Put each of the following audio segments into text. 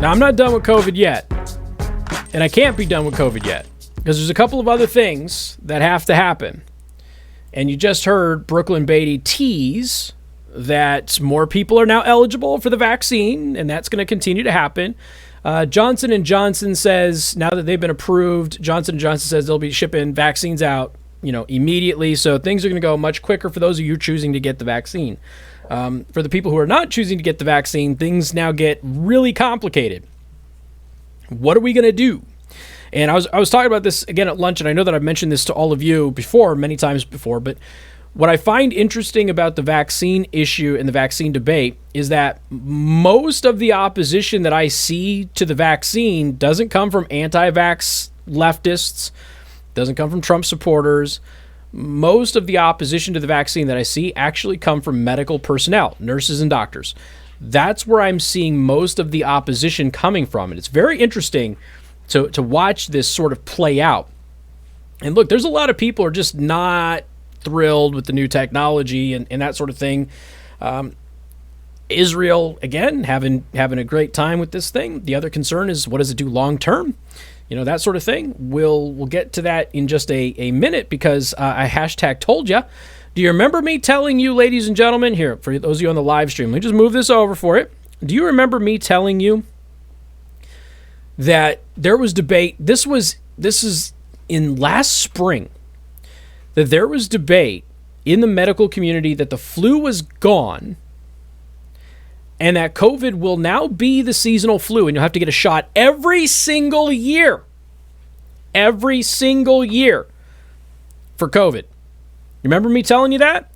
Now, I'm not done with COVID yet, and I can't be done with COVID yet, because there's a couple of other things that have to happen. And you just heard Brooklyn Beatty tease that more people are now eligible for the vaccine, and that's going to continue to happen. Johnson & Johnson says, now that they've been approved, Johnson & Johnson says they'll be shipping vaccines out, immediately. So things are going to go much quicker for those of you choosing to get the vaccine. For the people who are not choosing to get the vaccine, things now get really complicated. What are we going to do? And I was talking about this again at lunch, and I know that I've mentioned this to all of you before, many times before, but what I find interesting about the vaccine issue and the vaccine debate is that most of the opposition that I see to the vaccine doesn't come from anti-vax leftists, doesn't come from Trump supporters. Most of the opposition to the vaccine that I see actually come from medical personnel, nurses and doctors. That's where I'm seeing most of the opposition coming from. And it's very interesting to watch this sort of play out. And look, there's a lot of people who are just not thrilled with the new technology and that sort of thing. Israel, again, having a great time with this thing. The other concern is, what does it do long term? That sort of thing. We'll get to that in just a minute, because I hashtag told ya. Do you remember me telling you, ladies and gentlemen, here, for those of you on the live stream, let me just move this over for it. Do you remember me telling you that there was debate? This is in last spring, that there was debate in the medical community that the flu was gone and that COVID will now be the seasonal flu, and you'll have to get a shot every single year. Every single year for COVID. You remember me telling you that?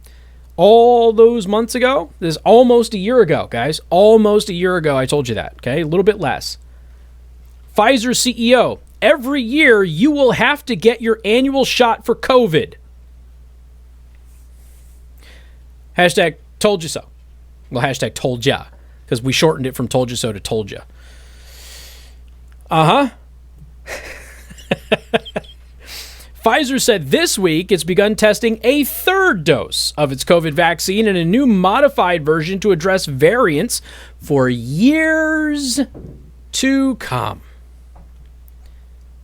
All those months ago? This is almost a year ago, guys. Almost a year ago I told you that, okay? A little bit less. Pfizer CEO, every year you will have to get your annual shot for COVID. Hashtag told you so. Well, hashtag told ya, because we shortened it from told you so to told ya. Pfizer said this week it's begun testing a third dose of its COVID vaccine in a new modified version to address variants for years to come.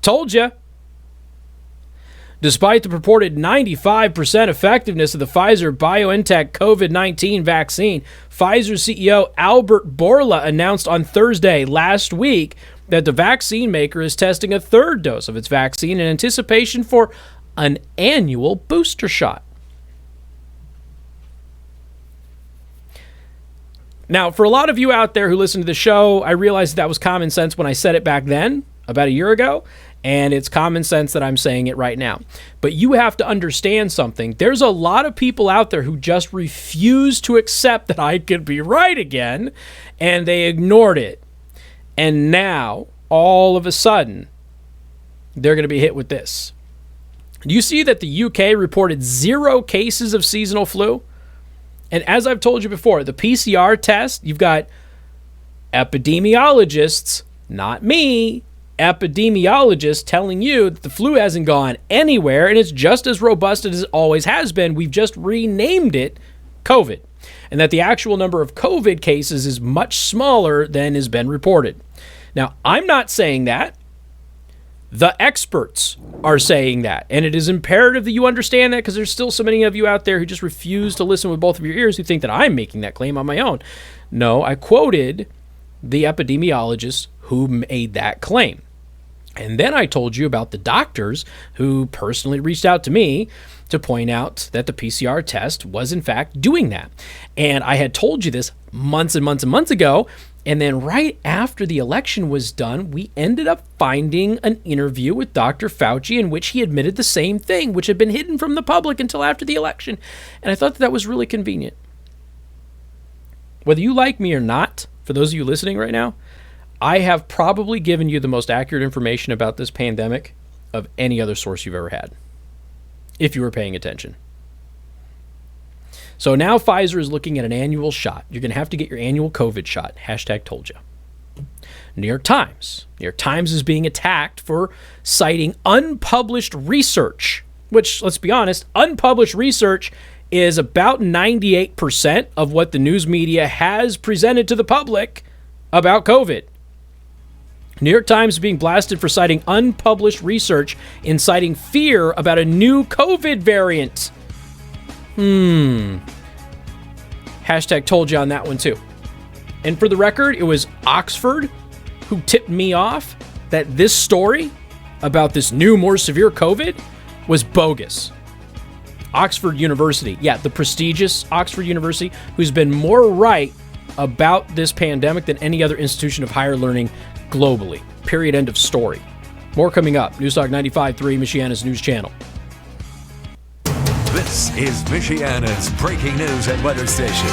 Told ya. Despite the purported 95% effectiveness of the Pfizer-BioNTech COVID-19 vaccine, Pfizer CEO Albert Bourla announced on Thursday last week that the vaccine maker is testing a third dose of its vaccine in anticipation for an annual booster shot. Now, for a lot of you out there who listen to the show, I realized that was common sense when I said it back then, about a year ago. And it's common sense that I'm saying it right now. But you have to understand something. There's a lot of people out there who just refuse to accept that I could be right again, and they ignored it. And now, all of a sudden, they're going to be hit with this. Do you see that the UK reported 0 cases of seasonal flu? And as I've told you before, the PCR test, you've got epidemiologists, not me, epidemiologists telling you that the flu hasn't gone anywhere and it's just as robust as it always has been. We've just renamed it COVID. And that the actual number of COVID cases is much smaller than has been reported. Now, I'm not saying that. The experts are saying that. And it is imperative that you understand that, because there's still so many of you out there who just refuse to listen with both of your ears, who think that I'm making that claim on my own. No, I quoted the epidemiologist who made that claim. And then I told you about the doctors who personally reached out to me to point out that the PCR test was in fact doing that. And I had told you this months and months and months ago. And then right after the election was done, we ended up finding an interview with Dr. Fauci in which he admitted the same thing, which had been hidden from the public until after the election. And I thought that was really convenient. Whether you like me or not, for those of you listening right now, I have probably given you the most accurate information about this pandemic of any other source you've ever had, if you were paying attention. So now Pfizer is looking at an annual shot. You're going to have to get your annual COVID shot. Hashtag told you. New York Times. New York Times is being attacked for citing unpublished research, which, let's be honest, unpublished research is about 98% of what the news media has presented to the public about COVID. New York Times being blasted for citing unpublished research inciting fear about a new COVID variant. Hashtag told you on that one too. And for the record, it was Oxford who tipped me off that this story about this new, more severe COVID was bogus. Oxford University, the prestigious Oxford University, who's been more right about this pandemic than any other institution of higher learning globally. Period. End of story. More coming up. Newstalk 95.3, Michiana's news channel. This is Michiana's breaking news and weather station.